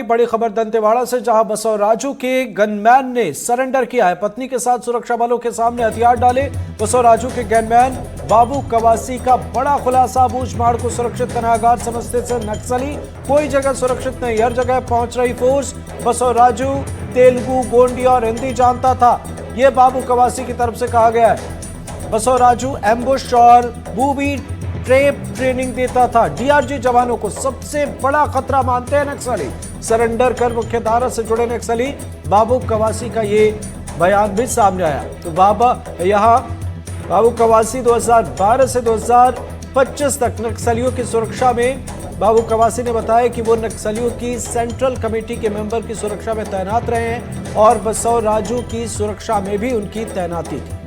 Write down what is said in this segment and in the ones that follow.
बड़ी खबर दंतेवाड़ा से, जहां बसवराजू के गनमैन ने सरेंडर किया है। पत्नी के साथ सुरक्षा बलों के सामने हथियार डाले बसवराजू के गनमैन बाबू कवासी का बड़ा खुलासा। बूझमाड़ को सुरक्षित पनाहगार समझते थे नक्सली, कोई जगह सुरक्षित नहीं, हर जगह पहुंच रही फोर्स। बसवराजू तेलुगु, गोंडी और हिंदी जानता था, यह बाबू कवासी की तरफ से कहा गया है। बसवराजू एम्बुश और बूबी ट्रेप ट्रेनिंग देता था। डीआरजी जवानों को सबसे बड़ा खतरा मानते हैं नक्सली। सरेंडर कर मुख्यधारा से जुड़े नक्सली बाबू कवासी का ये बयान भी सामने आया। तो बाबू कवासी 2012 से 2025 तक नक्सलियों की सुरक्षा में बाबू कवासी ने बताया कि वो नक्सलियों की सेंट्रल कमेटी के मेंबर की सुरक्षा में तैनात रहे हैं और बसवराजू की सुरक्षा में भी उनकी तैनाती थी।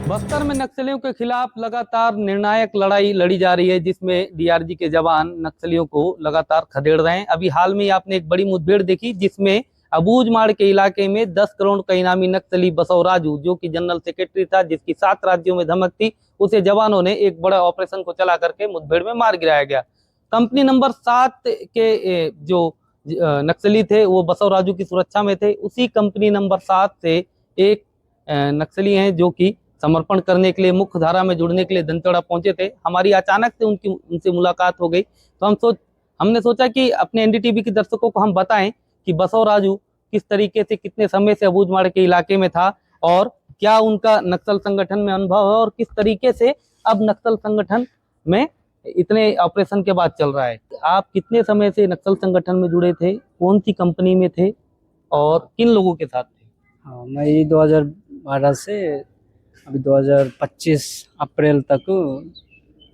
बस्तर में नक्सलियों के खिलाफ लगातार निर्णायक लड़ाई लड़ी जा रही है, जिसमें डीआरजी के जवान नक्सलियों को लगातार खदेड़ रहे हैं। अभी हाल में आपने एक बड़ी मुठभेड़ देखी, जिसमें अबूझमाड़ के इलाके में 10 करोड़ का इनामी नक्सली बसवराजू, जो कि जनरल सेक्रेटरी था, जिसकी 7 राज्यों में धमक थी, उसे जवानों ने एक बड़ा ऑपरेशन को चला करके मुठभेड़ में मार गिराया गया। कंपनी नंबर 7 के जो नक्सली थे वो बसवराजू की सुरक्षा में थे। उसी कंपनी नंबर 7 से एक नक्सली हैं जो कि समर्पण करने के लिए, मुख्य धारा में जुड़ने के लिए दंतेवाड़ा पहुंचे थे। हमारी अचानक से उनसे मुलाकात हो गई, तो हमने सोचा कि अपने एनडीटीवी के दर्शकों को हम बताएं कि बसवराजू किस तरीके से, कितने समय से अबूझमाड़ के इलाके में था और क्या उनका नक्सल संगठन में अनुभव है और किस तरीके से अब नक्सल संगठन में इतने ऑपरेशन के बाद चल रहा है। आप कितने समय से नक्सल संगठन में जुड़े थे, कौन सी कंपनी में थे और किन लोगों के साथ थे? हाँ, मैं 2012 से अभी 2025 अप्रैल तक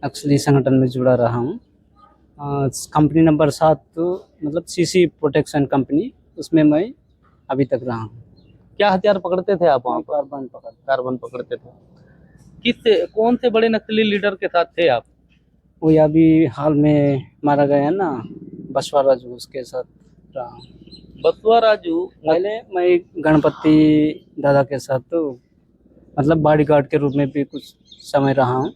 नक्सली संगठन में जुड़ा रहा हूँ। कंपनी नंबर 7 तो मतलब सीसी प्रोटेक्शन कंपनी, उसमें मैं अभी तक रहा हूँ। क्या हथियार पकड़ते थे आप वहाँ पर? कार्बन पकड़ते थे। कौन से बड़े नक्सली लीडर के साथ थे आप? वो अभी हाल में मारा गया है ना, बसवराजू, उसके साथ रहा हूँ। बसवराजू पहले मैं गणपति दादा के साथ तो मतलब बॉडीगार्ड के रूप में भी कुछ समय रहा हूँ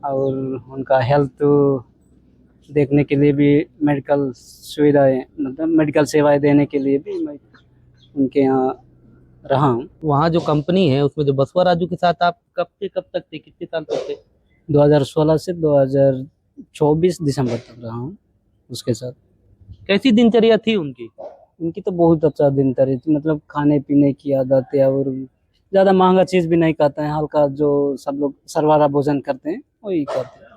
और उनका हेल्थ देखने के लिए भी, मेडिकल सुविधाएं मतलब मेडिकल सेवाएं देने के लिए भी मैं उनके यहाँ रहा हूँ। वहाँ जो कंपनी है उसमें जो बसवराजू के साथ आप कब से कब तक थे, कितने साल तक थे? 2016 से 2024 दिसंबर तक रहा हूँ उसके साथ। कैसी दिनचर्या थी उनकी? उनकी तो बहुत अच्छा दिनचर्या थी, मतलब खाने पीने की आदत है और ज़्यादा महंगा चीज़ भी नहीं खाते हैं, हल्का जो सब लोग सरवारा भोजन करते हैं वही खाते हैं।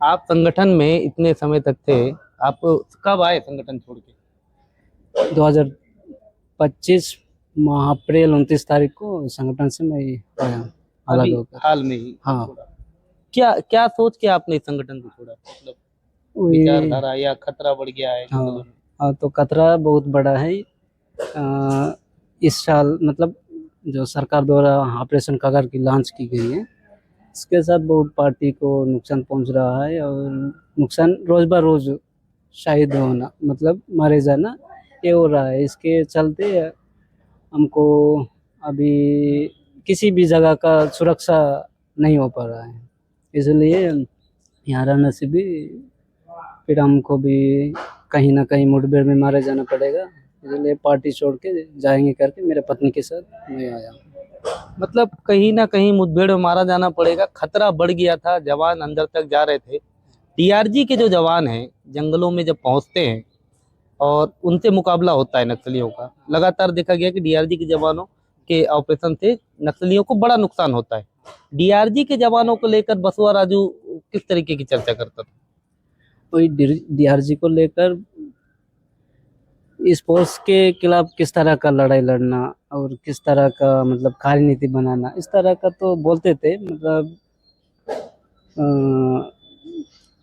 आप संगठन में इतने समय तक थे, आप कब आए संगठन छोड़ के? 2025 माह अप्रैल 29 तारीख को संगठन से मैं आया अलग होकर। हाल में ही? हाँ। क्या सोच के आपने इस संगठन को छोड़ा? मतलब विचारधारा या खतरा बढ़ गया है? हाँ, तो खतरा बहुत बड़ा है। इस साल मतलब जो सरकार द्वारा ऑपरेशन कागर की लॉन्च की गई है, इसके साथ बहुत पार्टी को नुकसान पहुंच रहा है और नुकसान रोज ब रोज शाहिद होना, मतलब मारे जाना, ये हो रहा है। इसके चलते हमको अभी किसी भी जगह का सुरक्षा नहीं हो पा रहा है, इसलिए यहाँ रहने से भी फिर हमको भी कहीं ना कहीं मुठभेड़ में मारे जाना पड़ेगा, इसलिए पार्टी छोड़ के जाएंगे करके मेरे पत्नी के साथ मैं आया हूँ। मतलब कहीं ना कहीं मुठभेड़ में मारा जाना पड़ेगा, खतरा बढ़ गया था, जवान अंदर तक जा रहे थे। डीआरजी के जो जवान हैं जंगलों में जब पहुंचते हैं और उनसे मुकाबला होता है नक्सलियों का, लगातार देखा गया कि डीआरजी के जवानों के ऑपरेशन से नक्सलियों को बड़ा नुकसान होता है। डीआरजी के जवानों को लेकर बसवराजू किस तरीके की चर्चा करता था? कोई डीआरजी को लेकर इस फोर्स के खिलाफ किस तरह का लड़ाई लड़ना और किस तरह का मतलब कार्यनीति बनाना, इस तरह का तो बोलते थे। मतलब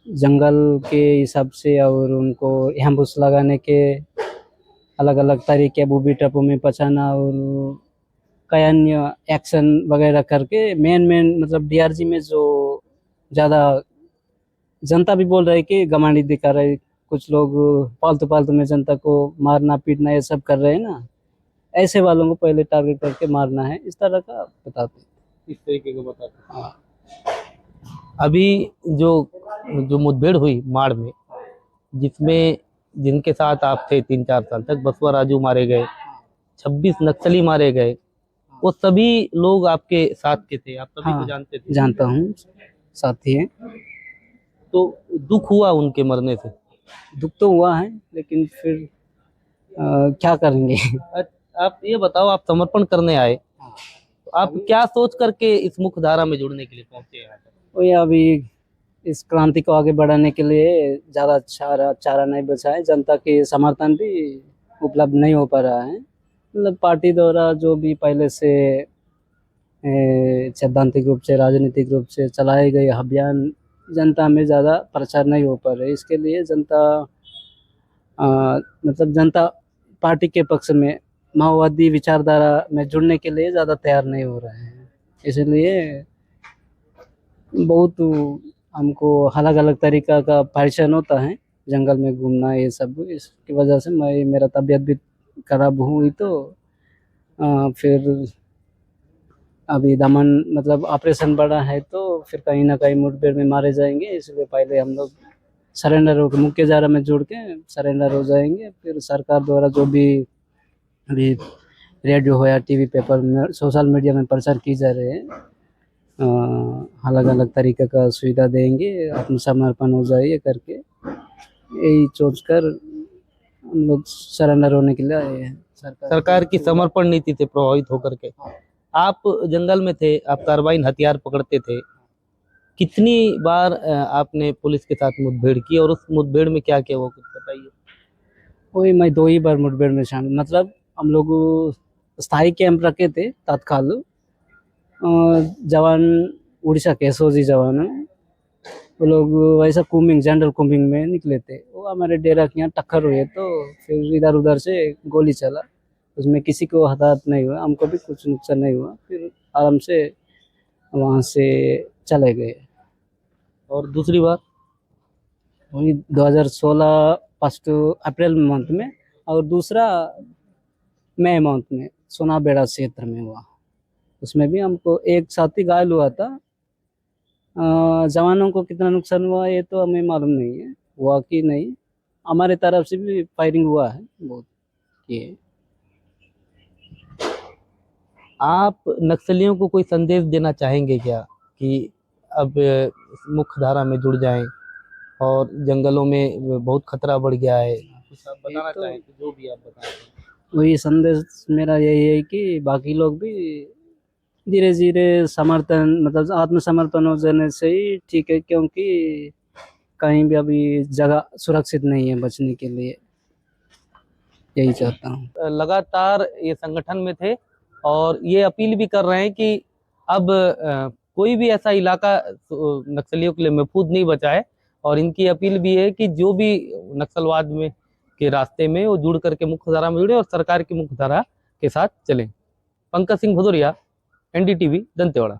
जंगल के हिसाब से और उनको एम्बुश लगाने के अलग अलग तरीके, बूबी टप्पू में पछाना और कई अन्य एक्शन वगैरह करके मेन मतलब डीआरजी में जो ज़्यादा जनता भी बोल रही है कि घमंडी दिखा रहे, कुछ लोग फालतू में जनता को मारना पीटना ये सब कर रहे हैं ना, ऐसे वालों को पहले टारगेट करके मारना है, इस तरह का बताते हैं। इस तरीके का बताते हैं। हाँ। अभी जो जो मुठभेड़ हुई माड़ में, जिसमें जिनके साथ आप थे 3-4 साल तक, बसवा राजू मारे गए, 26 नक्सली मारे गए, वो सभी लोग आपके साथ के थे, आप सभी को हाँ, जानते थे। जानता हूँ, साथी हैं। तो दुख हुआ उनके मरने से। दुख तो हुआ है, लेकिन फिर क्या करेंगे। आप ये बताओ, आप समर्पण करने आए, तो आप क्या सोच करके इस मुख्य धारा में जुड़ने के लिए पहुंचे यहाँ पर? वही अभी इस क्रांति को आगे बढ़ाने के लिए ज़्यादा चारा नहीं बचा है। जनता के समर्थन भी उपलब्ध नहीं हो पा रहा है। मतलब पार्टी द्वारा जो भी पहले से सैद्धांतिक रूप से, राजनीतिक रूप से चलाए गए अभियान जनता में ज़्यादा प्रचार नहीं हो पा रहे। इसके लिए जनता मतलब जनता पार्टी के पक्ष में, माओवादी विचारधारा में जुड़ने के लिए ज़्यादा तैयार नहीं हो रहे हैं। इसलिए बहुत हमको अलग अलग तरीका का परेशान होता है, जंगल में घूमना ये सब। इसकी वजह से मेरा तबीयत भी खराब हुई, तो फिर अभी दमन मतलब ऑपरेशन बड़ा है, तो फिर कहीं ना कहीं मुठभेड़ में मारे जाएंगे। इसलिए पहले हम लोग सरेंडर होकर मुख्य धारा में जुड़ के सरेंडर हो जाएंगे। फिर सरकार द्वारा जो भी अभी रेडियो हो या टीवी पेपर में, सोशल मीडिया में प्रचार की जा रहे हैं, अलग अलग तरीके का सुविधा देंगे, आत्मसमर्पण हो जाइए करके, यही सोच कर हम लोग सरेंडर होने के लिए आए हैं। सरकार की समर्पण नीति से प्रभावित होकर के आप जंगल में थे, आप कार्बाइन हथियार पकड़ते थे। कितनी बार आपने पुलिस के साथ मुठभेड़ की, और उस मुठभेड़ में क्या क्या हुआ, कुछ बताइए। वही मैं 2 ही बार मुठभेड़ में शामिल, मतलब हम लोग स्थायी कैंप रखे थे तत्काल। जवान उड़ीसा के एसओजी जवान हैं, वो लोग वैसा कुम्बिंग, जनरल कुम्बिंग में निकले थे। वो हमारे डेरा के यहाँ टक्कर हुए, तो फिर इधर उधर से गोली चला, उसमें किसी को हताहत नहीं हुआ, हमको भी कुछ नुकसान नहीं हुआ। फिर आराम से वहाँ से चले गए। और दूसरी बार वही 2016 फर्स्ट अप्रैल मंथ में, और दूसरा मई मंथ में सोनाबेड़ा क्षेत्र में हुआ। उसमें भी हमको एक साथी घायल हुआ था। जवानों को कितना नुकसान हुआ ये तो हमें मालूम नहीं है, हुआ कि नहीं। हमारे तरफ से भी फायरिंग हुआ है बहुत। ये आप नक्सलियों को कोई संदेश देना चाहेंगे क्या, कि अब मुख्य धारा में जुड़ जाएं, और जंगलों में बहुत खतरा बढ़ गया है, कुछ आप बताना चाहें तो जो भी आप बताएं। वही संदेश मेरा यही है कि बाकी लोग भी धीरे धीरे समर्थन, मतलब आत्मसमर्पण हो जाने से ही ठीक है, क्योंकि कहीं भी अभी जगह सुरक्षित नहीं है बचने के लिए। यही चाहता हूँ। लगातार ये संगठन में थे, और ये अपील भी कर रहे हैं कि अब कोई भी ऐसा इलाका नक्सलियों के लिए महफूज नहीं बचा है, और इनकी अपील भी है कि जो भी नक्सलवाद में के रास्ते में वो जुड़ करके मुख्य धारा में जुड़े और सरकार की मुख्य धारा के साथ चलें। पंकज सिंह भदौरिया, एनडीटीवी, दंतेवाड़ा।